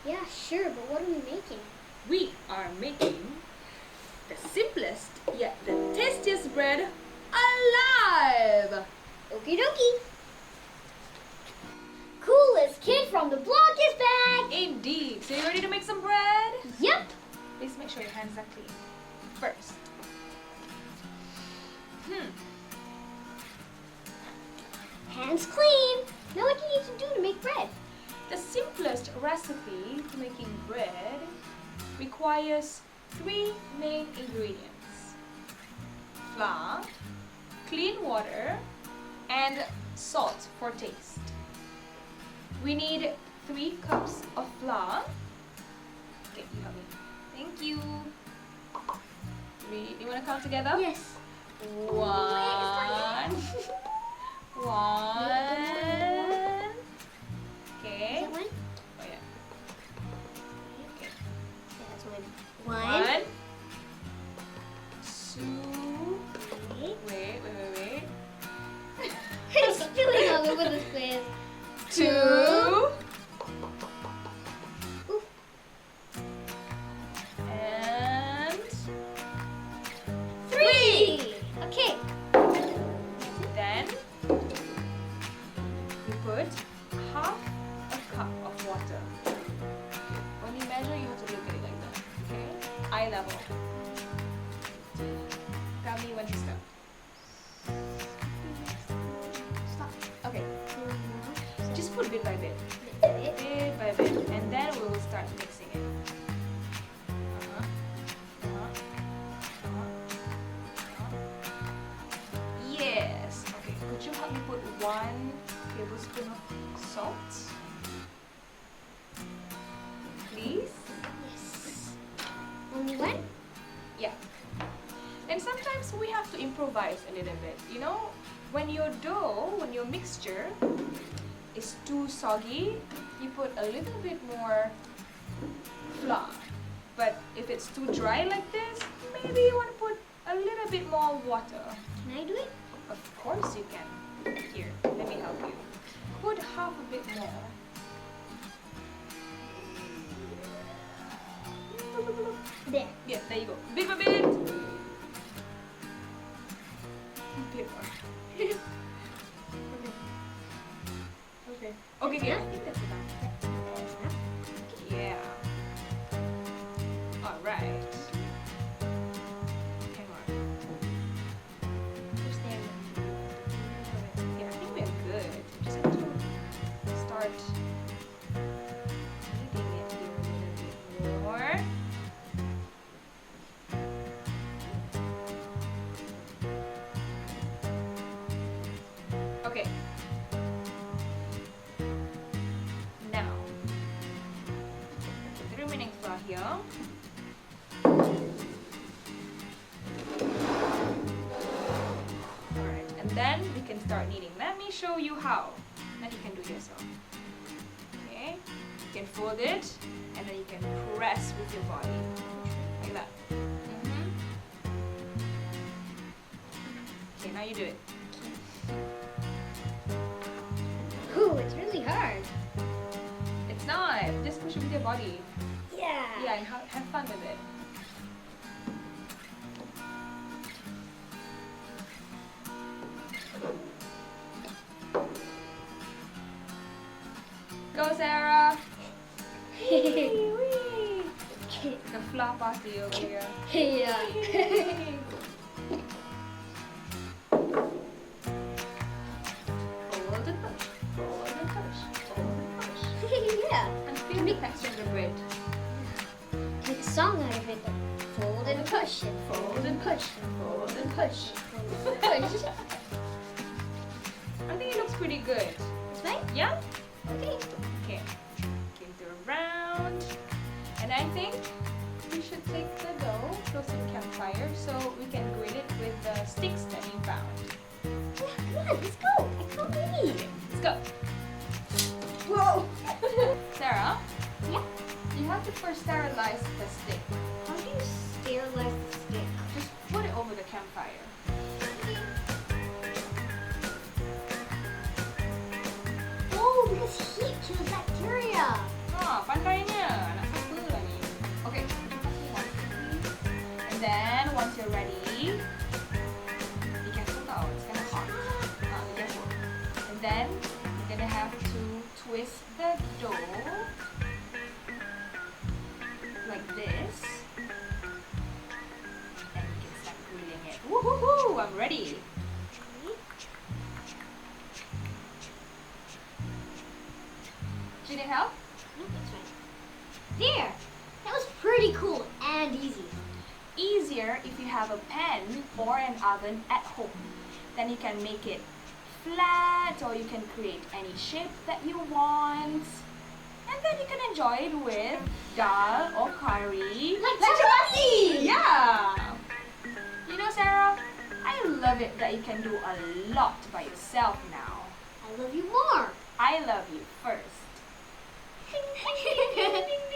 Yeah, sure, but what are we making? We are making the simplest yet the tastiest bread alive! Okie dokie. Coolest kid from the block is back! Indeed. So you ready to make some bread? Yep. Please make sure your hands are clean first. Hands clean. Now what do you need to do to make bread? The simplest recipe for making bread requires 3 main ingredients: flour, clean water, and salt for taste. We need 3 cups of flour. Okay, you help me. Thank you. You want to count together? Yes. 1. 1. Okay. Is that one? Oh yeah. Okay. Yeah, that's one. 1. 2. Wait. Wait. It's spilling all over the place. 2. Oof. And 3. Okay. then you put half a cup of water. When you measure, you have to look at it like that. Okay? Eye level. Tell me when to stop. Stop. Okay. Just put bit by bit. Bit. Bit by bit. And then we will start mixing it. Yes. Okay. Could you help me put 1 tablespoon of salt? Please? Yes. Only one? Yeah. And sometimes we have to improvise a little bit. You know, when your dough, when your mixture is too soggy, you put a little bit more flour. But if it's too dry like this, maybe you want to put a little bit more water. Can I do it? Of course you can. Here, let me help you. Put half a bit more. There. Yeah, there you go. Bit by bit. Bit more. Okay. Okay, I think that's enough. Yeah. Alright. Hang on. Yeah, I think we're good. Just have to start kneading it here a little bit more. Okay. Now, put the remaining flour here. Alright, and then we can start kneading. Let me show you how. Then you can do it yourself. Okay, you can fold it, and then you can press with your body. Like that. Okay, now you do it. Ooh, it's really hard. It's not. Just push it with your body. Yeah. Yeah, and have fun with it. Go, Sarah! Wee. The flower party over here. Yeah. Fold and push. Fold and push. Fold and push. Yeah. And feel the texture of the bread. Make a song out of it. Fold and push and Fold and push. Fold and push. fold and push. I think it looks pretty good. This way? Yeah? Okay. Okay. Give it around. And I think we should take the dough close to the campfire so we can grill it with the sticks that we found. Yeah, come on, let's go. I can't wait. Let's go. Whoa. Sarah, Yeah. you have to first sterilize the stick. How do you sterilize the stick? Just put it over the campfire. Oh, because heat kills bacteria. Ah, pandainya. ready. Did it help? No, that's right. There! That was pretty cool and easy. Easier if you have a pan or an oven at home. Then you can make it flat, or you can create any shape that you want. And then you can enjoy it with dal or curry. Like chapati! Yeah! You know, Sarah, I love it that you can do a lot by yourself now. I love you more. I love you first. Ding, ding, ding, ding, ding.